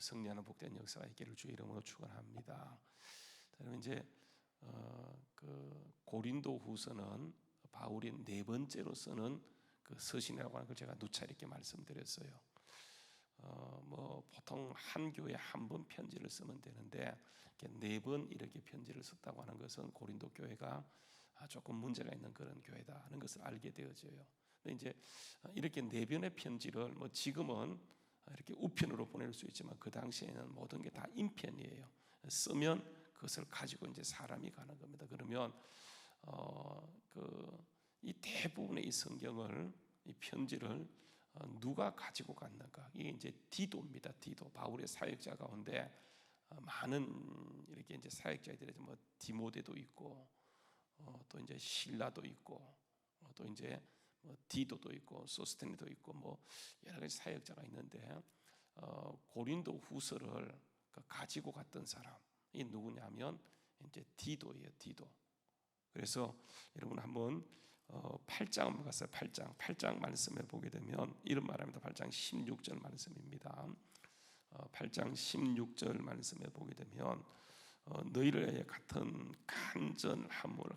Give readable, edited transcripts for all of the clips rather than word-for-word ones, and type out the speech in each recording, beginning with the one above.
승리하는 복된 역사가 있기를 주의 이름으로 축원합니다. 그러면 이제 고린도후서는 바울이 네 번째로 쓰는 그 서신이라고 하는 걸 제가 누차 이렇게 말씀드렸어요. 보통 한 교회에 한 번 편지를 쓰면 되는데 네 번 이렇게 편지를 썼다고 하는 것은 고린도 교회가 조금 문제가 있는 그런 교회다 하는 것을 알게 되어져요. 근데 이제 이렇게 네 번의 편지를 지금은 이렇게 우편으로 보낼 수 있지만 그 당시에는 모든 게 다 인편이에요. 쓰면 그것을 가지고 이제 사람이 가는 겁니다. 그러면 이 대부분의 이 성경을, 이 편지를 누가 가지고 갔는가? 이게 이제 디도입니다. 디도. 바울의 사역자 가운데 많은 이렇게 이제 사역자들이 디모데도 있고, 또 이제 실라도 있고, 또 이제 디도도 있고, 소스테네도 있고, 여러 가지 사역자가 있는데 고린도 후서를 가지고 갔던 사람이 누구냐면 이제 디도예요. 디도. 그래서 여러분 한번 8장 한번 갔어요. 8장 말씀에 보게 되면 이런 말합니다. 8장 16절 말씀입니다. 8장 16절 말씀에 보게 되면 너희를 위해 같은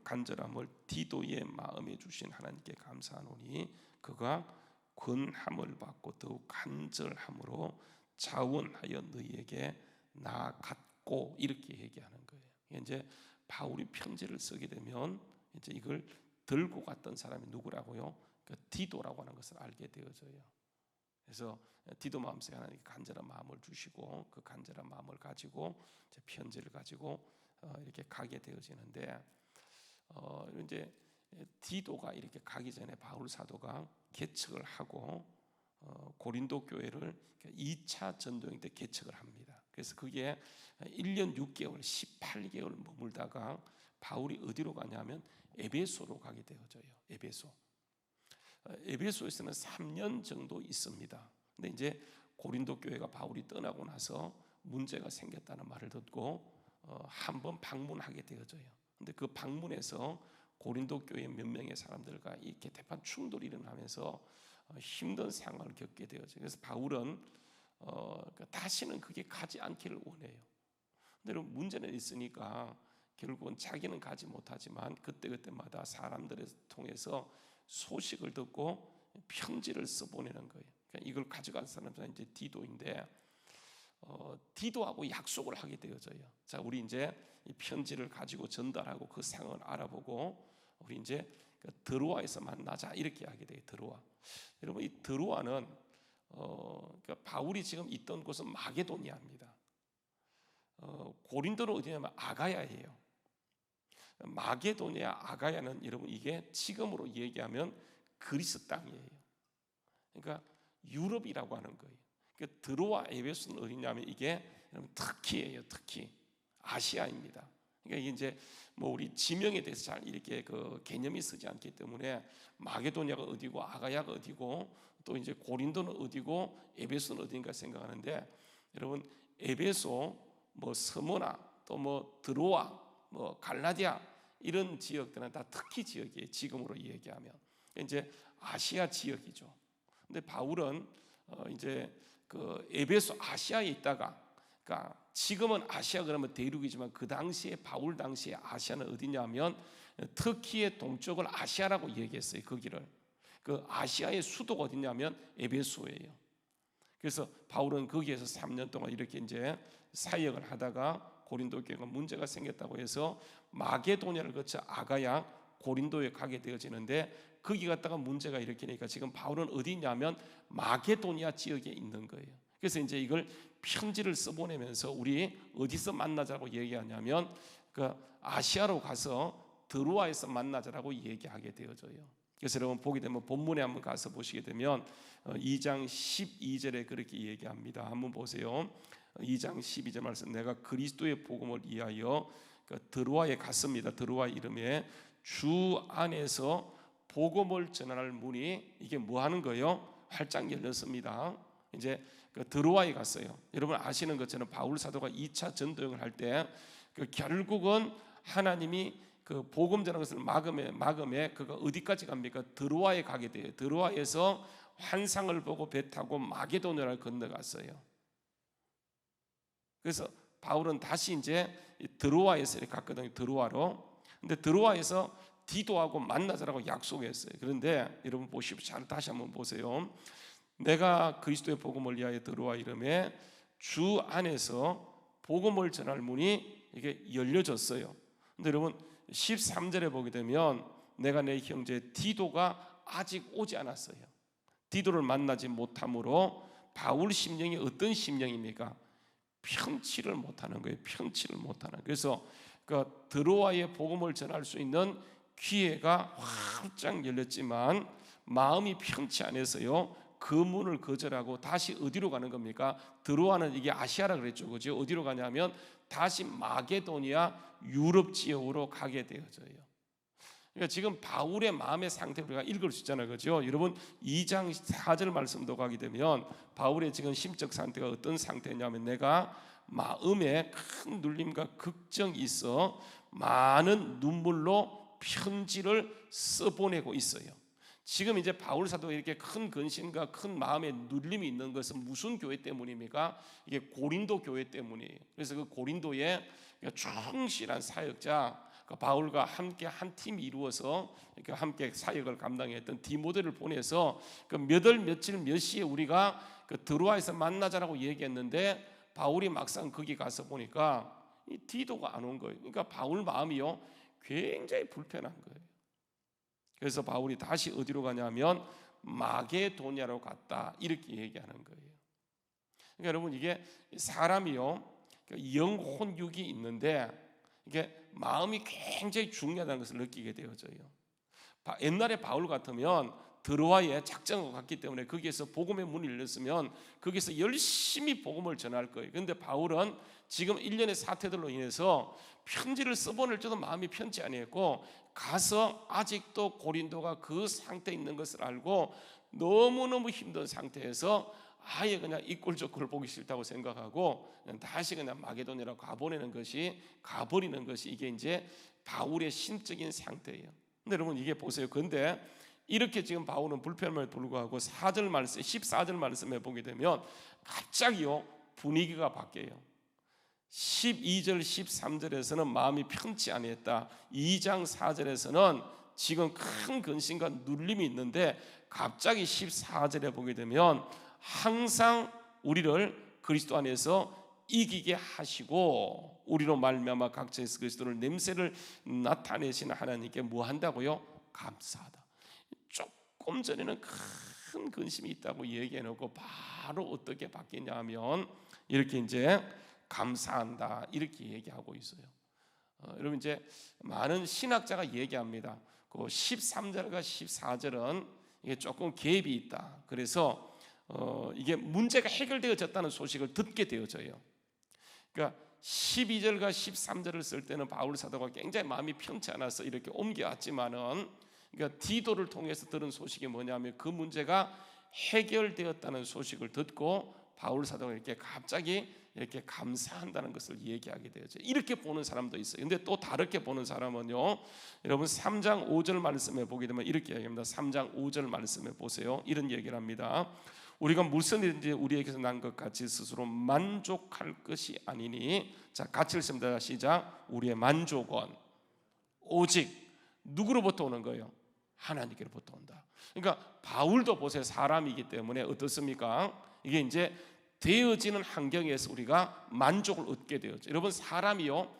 간절함을 디도의 마음에 주신 하나님께 감사하노니 그가 권함을 받고 더욱 간절함으로 자원하여 너희에게 나아갔고, 이렇게 얘기하는 거예요. 이제 바울이 편지를 쓰게 되면 이제 이걸 들고 갔던 사람이 누구라고요? 디도라고 하는 것을 알게 되어져요. 그래서 디도 마음속에 하나님께 간절한 마음을 주시고 그 간절한 마음을 가지고 이제 편지를 가지고 이렇게 가게 되어지는데 이제 디도가 이렇게 가기 전에 바울 사도가 개척을 하고 고린도 교회를 2차 전도행 때 개척을 합니다. 그래서 그게 1년 6개월 18개월 머물다가 바울이 어디로 가냐면 에베소로 가게 되어져요. 에베소에서는 3년 정도 있습니다. 근데 이제 고린도 교회가 바울이 떠나고 나서 문제가 생겼다는 말을 듣고 한번 방문하게 되어져요. 근데 그 방문에서 고린도 교회 몇 명의 사람들과 이렇게 대판 충돌이 일어나면서 힘든 상황을 겪게 되어져요. 그래서 바울은 다시는 그게 가지 않기를 원해요. 근데 문제는 있으니까 결국은 자기는 가지 못하지만 그때마다 사람들을 통해서 소식을 듣고 편지를 써보내는 거예요. 그러니까 이걸 가져간 사람은 이제 디도인데 디도하고 약속을 하게 되어져요. 자, 우리 이제 이 편지를 가지고 전달하고 그 상황을 알아보고 우리 이제 드로아에서 만나자, 이렇게 하게 돼요. 드로아. 여러분, 이 드로아는 그러니까 바울이 지금 있던 곳은 마게도니아입니다. 고린도는 어디냐면 아가야예요. 마게도니아 아가야는 여러분 이게 지금으로 얘기하면 그리스 땅이에요. 그러니까 유럽이라고 하는 거예요. 그러니까 드로아 에베소는 어디냐면 이게 터키예요. 터키, 아시아입니다. 그러니까 이게 이제 우리 지명에 대해서 잘 이렇게 그 개념이 쓰지 않기 때문에 마게도니아가 어디고 아가야가 어디고 또 이제 고린도는 어디고 에베소는 어딘가 생각하는데, 여러분 에베소, 스무나, 또 드로아, 갈라디아 이런 지역들은 다 터키 지역이에요. 지금으로 얘기하면 이제 아시아 지역이죠. 근데 바울은 이제 그 에베소 아시아에 있다가, 그러니까 지금은 아시아 그러면 대륙이지만 그 당시에 바울 당시에 아시아는 어디냐면 터키의 동쪽을 아시아라고 얘기했어요. 거기를 그 아시아의 수도가 어디냐면 에베소예요. 그래서 바울은 거기에서 3년 동안 이렇게 이제 사역을 하다가 고린도 교회가 문제가 생겼다고 해서 마게도니아를 거쳐 아가야 고린도에 가게 되어지는데, 거기 갔다가 문제가 일으키니까 지금 바울은 어디 있냐면 마게도니아 지역에 있는 거예요. 그래서 이제 이걸 편지를 써보내면서 우리 어디서 만나자고 얘기하냐면 그 아시아로 가서 드로아에서 만나자라고 얘기하게 되어져요. 그래서 여러분 보게 되면 본문에 한번 가서 보시게 되면 2장 12절에 그렇게 얘기합니다. 한번 보세요. 2장 12절 말씀, 내가 그리스도의 복음을 위하여 드로아에 갔습니다. 드로아 이름에 주 안에서 복음을 전할 문이 이게 뭐 하는 거예요? 활짝 열렸습니다. 이제 드로아에 갔어요. 여러분 아시는 것처럼 바울 사도가 2차 전도행을 할 때 결국은 하나님이 그 복음 전하는 것을 막음에 그가 어디까지 갑니까? 드로아에 가게 돼요. 드로아에서 환상을 보고 배 타고 마게도니아를 건너갔어요. 그래서 바울은 다시 이제 드로아에서 이렇게 갔거든요. 드로아로. 근데 드로아에서 디도하고 만나자라고 약속했어요. 그런데 여러분 보십시오. 잘 다시 한번 보세요. 내가 그리스도의 복음을 위하여 드로아 이름에 주 안에서 복음을 전할 문이 이게 열려졌어요. 근데 여러분 13절에 보게 되면 내가 내 형제 디도가 아직 오지 않았어요. 디도를 만나지 못함으로 바울 심령이 어떤 심령입니까? 편치를 못하는 거예요. 편치를 못하는. 그래서 그 드로아의 복음을 전할 수 있는 기회가 활짝 열렸지만 마음이 편치 않아서요. 그 문을 거절하고 다시 어디로 가는 겁니까? 드로아는 이게 아시아라 그랬죠, 그죠? 어디로 가냐면 다시 마게도니아 유럽 지역으로 가게 되어져요. 그러니까 지금 바울의 마음의 상태 우리가 읽을 수 있잖아요, 그죠? 여러분 2장 4절 말씀도 가게 되면 바울의 지금 심적 상태가 어떤 상태냐면 내가 마음에 큰 눌림과 걱정이 있어 많은 눈물로 편지를 써보내고 있어요. 지금 이제 바울 사도가 이렇게 큰 근심과 큰 마음의 눌림이 있는 것은 무슨 교회 때문입니까? 이게 고린도 교회 때문이에요. 그래서 그 고린도에 충실한 사역자 바울과 함께 한 팀이 이루어서 이렇게 함께 사역을 감당했던 디모데를 보내서 그 몇 월 며칠 몇 시에 우리가 그 드로아에서 만나자라고 얘기했는데 바울이 막상 거기 가서 보니까 이 디도가 안 온 거예요. 그러니까 바울 마음이요 굉장히 불편한 거예요. 그래서 바울이 다시 어디로 가냐면 마게도냐로 갔다 이렇게 얘기하는 거예요. 그러니까 여러분 이게 사람이요 영혼육이 있는데 이게 마음이 굉장히 중요하다는 것을 느끼게 되어져요. 옛날에 바울 같으면 드로아에 작정하고 갔기 때문에 거기에서 복음의 문이 열렸으면 거기서 열심히 복음을 전할 거예요. 그런데 바울은 지금 일련의 사태들로 인해서 편지를 써보낼 때도 마음이 편치 아니했고 가서 아직도 고린도가 그 상태에 있는 것을 알고 너무너무 힘든 상태에서 아예 그냥 이 꼴 저 꼴 보기 싫다고 생각하고 그냥 다시 그냥 마게도냐로 가버리는 것이 이게 이제 바울의 심적인 상태예요. 근데 여러분 이게 보세요. 근데 이렇게 지금 바울은 불편함에 불구하고 4절 말씀, 14절 말씀에 보게 되면 갑자기요 분위기가 바뀌어요. 12절, 13절에서는 마음이 편치 아니했다. 2장 4절에서는 지금 큰 근심과 눌림이 있는데 갑자기 14절에 보게 되면 항상 우리를 그리스도 안에서 이기게 하시고 우리로 말미암아 각자 예수 그리스도를 냄새를 나타내시는 하나님께 뭐 한다고요? 감사하다. 조금 전에는 큰 근심이 있다고 얘기해놓고 바로 어떻게 바뀌냐 하면 이렇게 이제 감사한다 이렇게 얘기하고 있어요. 여러분 이제 많은 신학자가 얘기합니다. 그 13절과 14절은 이게 조금 갭이 있다. 그래서 이게 문제가 해결되어졌다는 소식을 듣게 되어져요. 그러니까 12절과 13절을 쓸 때는 바울 사도가 굉장히 마음이 편치 않아서 이렇게 옮겨왔지만은 그러니까 디도를 통해서 들은 소식이 뭐냐면 그 문제가 해결되었다는 소식을 듣고 바울 사도가 이렇게 갑자기 이렇게 감사한다는 것을 얘기하게 되죠. 이렇게 보는 사람도 있어요. 근데 또 다르게 보는 사람은요. 여러분 3장 5절 말씀에 보게 되면 이렇게 얘기합니다. 3장 5절 말씀에 보세요. 이런 얘기를 합니다. 우리가 무슨 일인지 우리에게서 난 것 같이 스스로 만족할 것이 아니니 자 같이 읽습니다. 시작. 우리의 만족은 오직 누구로부터 오는 거예요? 하나님께로부터 온다. 그러니까 바울도 보세요. 사람이기 때문에 어떻습니까? 이게 이제 되어지는 환경에서 우리가 만족을 얻게 되었죠. 여러분 사람이요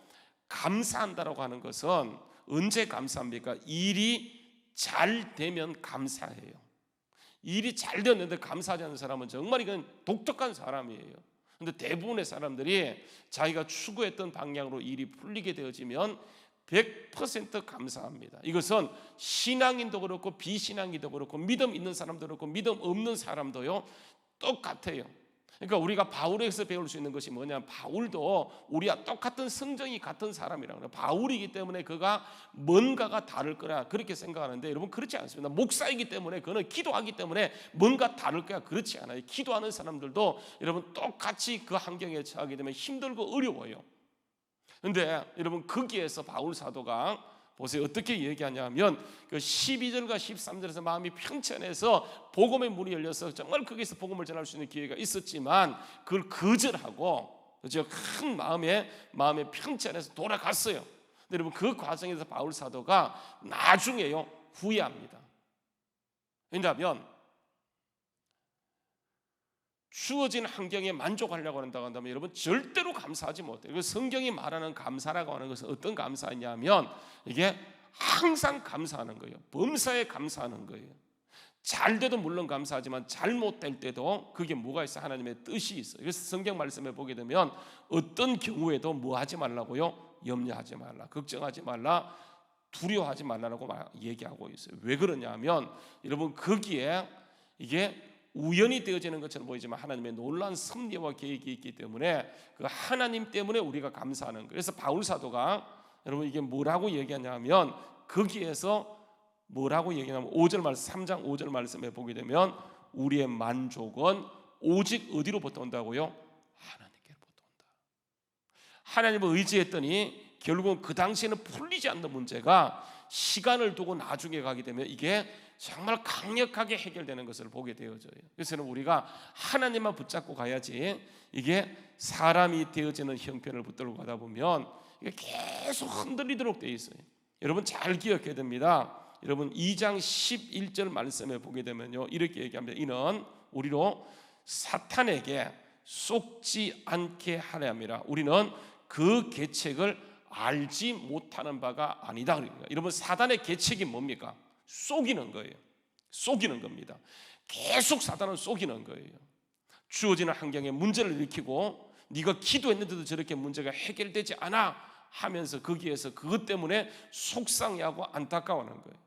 감사한다라고 하는 것은 언제 감사합니까? 일이 잘 되면 감사해요. 일이 잘 되었는데 감사하지 않는 사람은 정말 이건 독특한 사람이에요. 그런데 대부분의 사람들이 자기가 추구했던 방향으로 일이 풀리게 되어지면 100% 감사합니다. 이것은 신앙인도 그렇고 비신앙인도 그렇고 믿음 있는 사람도 그렇고 믿음 없는 사람도요 똑같아요. 그러니까 우리가 바울에게서 배울 수 있는 것이 뭐냐면 바울도 우리와 똑같은 성정이 같은 사람이라고 해요. 바울이기 때문에 그가 뭔가가 다를 거라 그렇게 생각하는데 여러분 그렇지 않습니다. 목사이기 때문에 그는 기도하기 때문에 뭔가 다를 거야 그렇지 않아요. 기도하는 사람들도 여러분 똑같이 그 환경에 처하게 되면 힘들고 어려워요. 그런데 여러분 거기에서 바울 사도가 보세요. 어떻게 얘기하냐면 그 12절과 13절에서 마음이 편찮아서 복음의 문이 열려서 정말 거기서 복음을 전할 수 있는 기회가 있었지만 그걸 거절하고 그렇죠? 큰 마음의 편치 않아서 돌아갔어요. 근데 여러분 그 과정에서 바울 사도가 나중에요 후회합니다. 왜냐하면 주어진 환경에 만족하려고 한다고 한다면 여러분 절대로 감사하지 못해요. 성경이 말하는 감사라고 하는 것은 어떤 감사냐면 이게 항상 감사하는 거예요. 범사에 감사하는 거예요. 잘 돼도 물론 감사하지만 잘못될 때도 그게 뭐가 있어? 하나님의 뜻이 있어요. 그래서 성경 말씀에 보게 되면 어떤 경우에도 뭐 하지 말라고요? 염려하지 말라, 걱정하지 말라, 두려워하지 말라라고 얘기하고 있어요. 왜 그러냐면 여러분 거기에 이게 우연히 되어지는 것처럼 보이지만 하나님의 놀라운 섭리와 계획이 있기 때문에 그 하나님 때문에 우리가 감사하는 거예요. 그래서 바울 사도가 여러분 이게 뭐라고 얘기하냐면 거기에서 뭐라고 얘기하냐면 5절 말씀 3장 5절 말씀에 보게 되면 우리의 만족은 오직 어디로부터 온다고요? 하나님께로부터 온다. 하나님을 의지했더니 결국은 그 당시에는 풀리지 않는 문제가 시간을 두고 나중에 가게 되면 이게 정말 강력하게 해결되는 것을 보게 되어져요. 그래서 우리가 하나님만 붙잡고 가야지 이게 사람이 되어지는 형편을 붙들고 가다 보면 이게 계속 흔들리도록 되어 있어요. 여러분 잘 기억해야 됩니다. 여러분 2장 11절 말씀에 보게 되면요 이렇게 얘기합니다. 이는 우리로 사탄에게 속지 않게 하려 함이라. 우리는 그 계책을 알지 못하는 바가 아니다. 그러니까 여러분 사탄의 계책이 뭡니까? 속이는 거예요. 속이는 겁니다. 계속 사탄은 속이는 거예요. 주어지는 환경에 문제를 일으키고 네가 기도했는데도 저렇게 문제가 해결되지 않아 하면서 거기에서 그것 때문에 속상해하고 안타까워하는 거예요.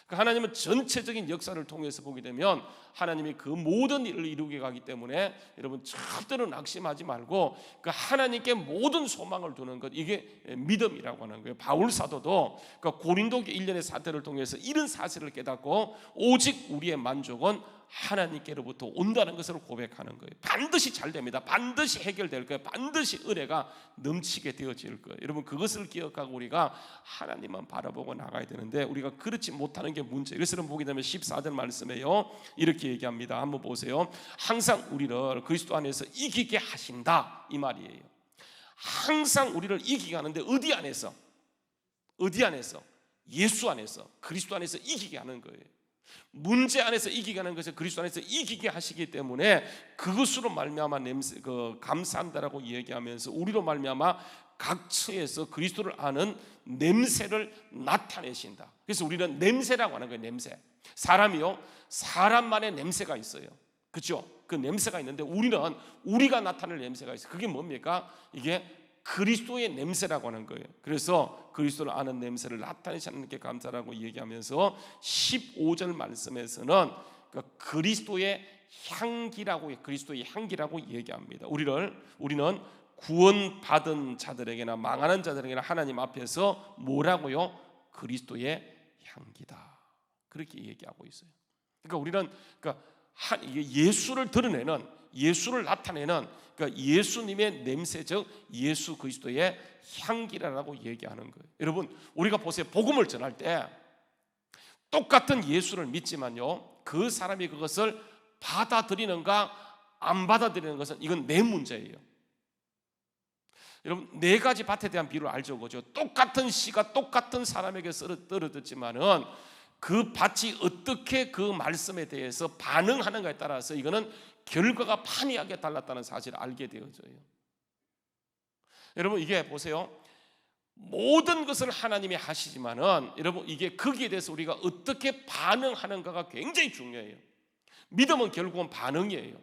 하나님은 전체적인 역사를 통해서 보게 되면 하나님이 그 모든 일을 이루게 가기 때문에 여러분 절대로 낙심하지 말고 그 하나님께 모든 소망을 두는 것, 이게 믿음이라고 하는 거예요. 바울 사도도 그 고린도 일련의 사태를 통해서 이런 사실을 깨닫고 오직 우리의 만족은 하나님께로부터 온다는 것을 고백하는 거예요. 반드시 잘 됩니다. 반드시 해결될 거예요. 반드시 은혜가 넘치게 되어질 거예요. 여러분 그것을 기억하고 우리가 하나님만 바라보고 나가야 되는데 우리가 그렇지 못하는 게 문제예요. 그래서 보게 되면 14절 말씀에요 이렇게 얘기합니다. 한번 보세요. 항상 우리를 그리스도 안에서 이기게 하신다 이 말이에요. 항상 우리를 이기게 하는데 어디 안에서? 어디 안에서? 예수 안에서, 그리스도 안에서 이기게 하는 거예요. 문제 안에서 이기게 하는 것을 그리스도 안에서 이기게 하시기 때문에 그것으로 말미암아 감사한다라고 얘기하면서 우리로 말미암아 각 처에서 그리스도를 아는 냄새를 나타내신다. 그래서 우리는 냄새라고 하는 거예요. 냄새. 사람이요 사람만의 냄새가 있어요. 그렇죠? 그 냄새가 있는데 우리는 우리가 나타낼 냄새가 있어요. 그게 뭡니까? 이게 그리스도의 냄새라고 하는 거예요. 그래서 그리스도를 아는 냄새를 나타내지 않는 게 감사라고 얘기하면서 15절 말씀에서는 그리스도의 향기라고 그리스도의 향기라고 얘기합니다. 우리는 구원받은 자들에게나 망하는 자들에게나 하나님 앞에서 뭐라고요? 그리스도의 향기다. 그렇게 얘기하고 있어요. 그러니까 우리는 예수를 드러내는, 예수를 나타내는 예수님의 냄새, 즉 예수 그리스도의 향기라고 얘기하는 거예요. 여러분 우리가 보세요. 복음을 전할 때 똑같은 예수를 믿지만요 그 사람이 그것을 받아들이는가 안 받아들이는 것은 이건 내 문제예요. 여러분 네 가지 밭에 대한 비유를 알죠, 그죠? 똑같은 씨가 똑같은 사람에게 떨어졌지만은 그 밭이 어떻게 그 말씀에 대해서 반응하는가에 따라서 이거는 결과가 판이하게 달랐다는 사실을 알게 되어져요. 여러분 이게 보세요. 모든 것을 하나님이 하시지만은 여러분 이게 거기에 대해서 우리가 어떻게 반응하는가가 굉장히 중요해요. 믿음은 결국은 반응이에요.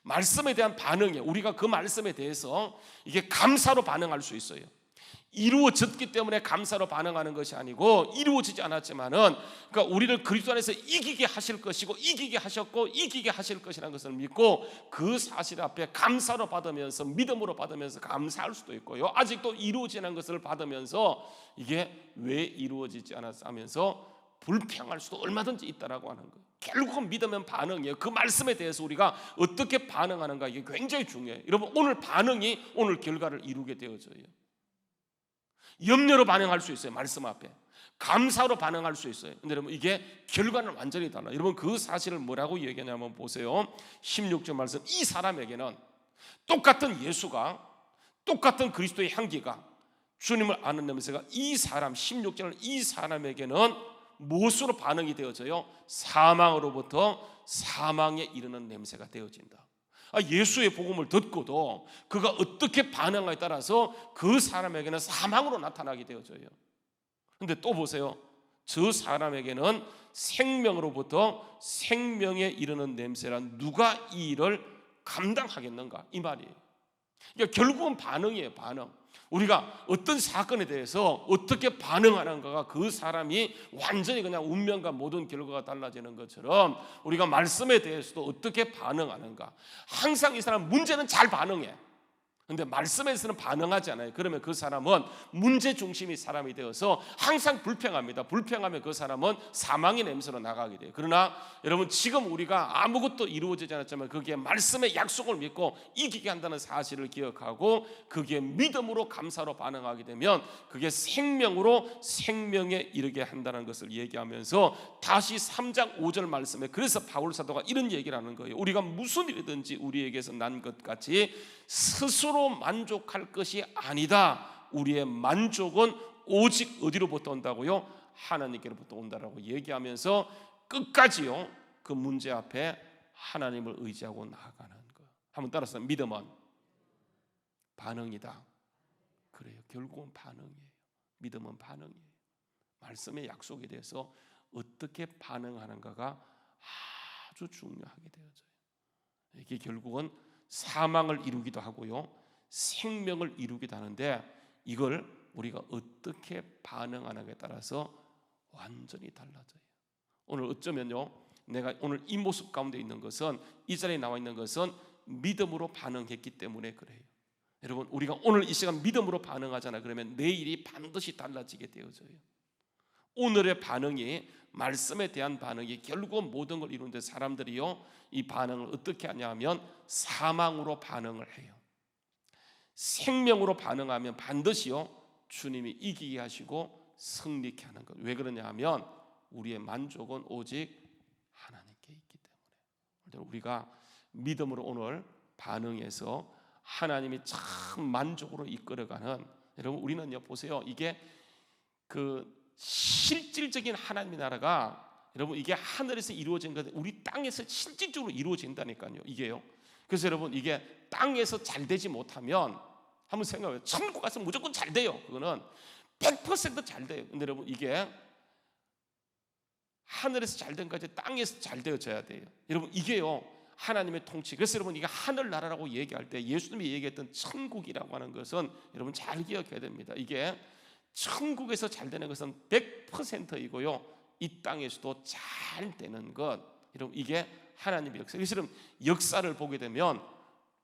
말씀에 대한 반응이에요. 우리가 그 말씀에 대해서 이게 감사로 반응할 수 있어요. 이루어졌기 때문에 감사로 반응하는 것이 아니고 이루어지지 않았지만은 그러니까 우리를 그리스도 안에서 이기게 하실 것이고 이기게 하셨고 이기게 하실 것이라는 것을 믿고 그 사실 앞에 감사로 받으면서 믿음으로 받으면서 감사할 수도 있고요. 아직도 이루어지지 않은 것을 받으면서 이게 왜 이루어지지 않았어 하면서 불평할 수도 얼마든지 있다라고 하는 거예요. 결국은 믿으면 반응이에요. 그 말씀에 대해서 우리가 어떻게 반응하는가 이게 굉장히 중요해요. 여러분 오늘 반응이 오늘 결과를 이루게 되어져요. 염려로 반응할 수 있어요. 말씀 앞에 감사로 반응할 수 있어요. 근데 여러분 이게 결과는 완전히 달라요. 여러분 그 사실을 뭐라고 얘기하냐면 보세요. 16절 말씀 이 사람에게는 똑같은 예수가 똑같은 그리스도의 향기가, 주님을 아는 냄새가 이 사람 16절 이 사람에게는 무엇으로 반응이 되어져요? 사망으로부터 사망에 이르는 냄새가 되어진다. 예수의 복음을 듣고도 그가 어떻게 반응하에 따라서 그 사람에게는 사망으로 나타나게 되어져요. 근데 또 보세요. 저 사람에게는 생명으로부터 생명에 이르는 냄새란 누가 이 일을 감당하겠는가, 이 말이에요. 그러니까 결국은 반응이에요. 반응. 우리가 어떤 사건에 대해서 어떻게 반응하는가가 그 사람이 완전히 그냥 운명과 모든 결과가 달라지는 것처럼 우리가 말씀에 대해서도 어떻게 반응하는가. 항상 이 사람 문제는 잘 반응해. 근데 말씀에서는 반응하지 않아요. 그러면 그 사람은 문제 중심의 사람이 되어서 항상 불평합니다. 불평하면 그 사람은 사망의 냄새로 나가게 돼요. 그러나 여러분, 지금 우리가 아무것도 이루어지지 않았지만 거기에 말씀의 약속을 믿고 이기게 한다는 사실을 기억하고 거기에 믿음으로 감사로 반응하게 되면 그게 생명으로 생명에 이르게 한다는 것을 얘기하면서 다시 3장 5절 말씀에, 그래서 바울 사도가 이런 얘기를 하는 거예요. 우리가 무슨 일이든지 우리에게서 난 것 같이 스스로 만족할 것이 아니다. 우리의 만족은 오직 어디로부터 온다고요? 하나님께로부터 온다라고 얘기하면서 끝까지요, 그 문제 앞에 하나님을 의지하고 나아가는 것. 한번 따라서, 믿음은 반응이다. 그래요. 결국은 반응이에요. 믿음은 반응이에요. 말씀의 약속에 대해서 어떻게 반응하는가가 아주 중요하게 되어져요. 이게 결국은 사망을 이루기도 하고요, 생명을 이루기도 하는데, 이걸 우리가 어떻게 반응하는가에 따라서 완전히 달라져요. 오늘 어쩌면요, 내가 오늘 이 모습 가운데 있는 것은, 이 자리에 나와 있는 것은 믿음으로 반응했기 때문에 그래요. 여러분, 우리가 오늘 이 시간 믿음으로 반응하잖아요. 그러면 내일이 반드시 달라지게 되어져요. 오늘의 반응이, 말씀에 대한 반응이 결국은 모든 걸 이루는데, 사람들이요, 이 반응을 어떻게 하냐 하면 사망으로 반응을 해요. 생명으로 반응하면 반드시요, 주님이 이기게 하시고 승리케 하는 것. 왜 그러냐 하면 우리의 만족은 오직 하나님께 있기 때문에. 우리가 믿음으로 오늘 반응해서 하나님이 참 만족으로 이끌어가는, 여러분, 우리는요, 보세요, 이게 그 실질적인 하나님의 나라가, 여러분, 이게 하늘에서 이루어진 것, 우리 땅에서 실질적으로 이루어진다니까요, 이게요. 그래서 여러분, 이게 땅에서 잘 되지 못하면 한번 생각해요. 천국 가서 무조건 잘 돼요. 그거는 100% 잘 돼요. 근데 여러분, 이게 하늘에서 잘 된 것까지 땅에서 잘 되어져야 돼요. 여러분, 이게요, 하나님의 통치. 그래서 여러분, 이게 하늘나라라고 얘기할 때 예수님이 얘기했던 천국이라고 하는 것은 여러분 잘 기억해야 됩니다. 이게 천국에서 잘 되는 것은 100%이고요, 이 땅에서도 잘 되는 것, 여러분, 이게 하나님의 역사. 그래서 여러분, 역사를 보게 되면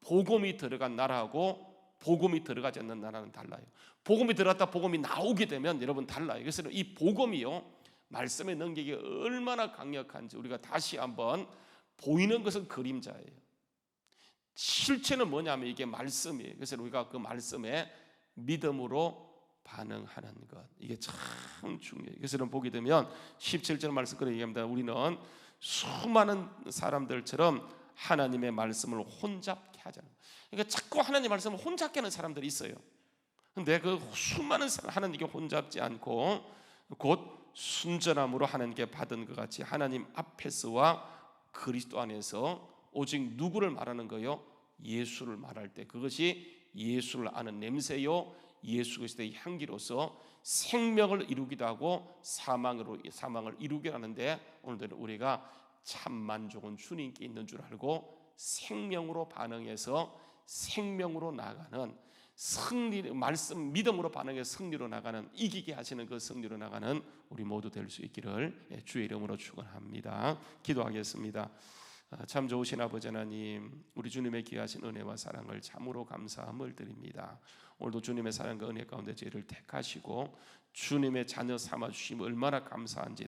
복음이 들어간 나라하고 복음이 들어가지 않는 나라는 달라요. 복음이 들어갔다 복음이 나오게 되면 여러분 달라요. 그래서 이 복음이요, 말씀의 능력이 얼마나 강력한지 우리가 다시 한번, 보이는 것은 그림자예요. 실체는 뭐냐면 이게 말씀이에요. 그래서 우리가 그 말씀에 믿음으로 반응하는 것, 이게 참 중요해요. 그래서 보게 되면 17절 말씀 그렇게 얘기합니다. 우리는 수많은 사람들처럼 하나님의 말씀을 혼잡게 하잖아요. 그러니까 자꾸 하나님 말씀을 혼잡게 하는 사람들이 있어요. 근데 그 수많은 사람, 하나님께 혼잡지 않고 곧 순전함으로 하나님께 받은 것 같이 하나님 앞에서와 그리스도 안에서 오직 누구를 말하는 거요? 예수를 말할 때 그것이 예수를 아는 냄새요, 예수 그리스도의 향기로서 생명을 이루기도 하고 사망을 이루게 하는데, 오늘도 우리가 참 만족은 주님께 있는 줄 알고 생명으로 반응해서 생명으로 나가는 승리, 말씀 믿음으로 반응해서 승리로 나가는, 이기게 하시는 그 승리로 나가는 우리 모두 될 수 있기를 주의 이름으로 축원합니다. 기도하겠습니다. 참 좋으신 아버지 하나님, 우리 주님의 귀하신 은혜와 사랑을 참으로 감사함을 드립니다. 오늘도 주님의 사랑과 은혜 가운데 저희를 택하시고 주님의 자녀 삼아주심을 얼마나 감사한지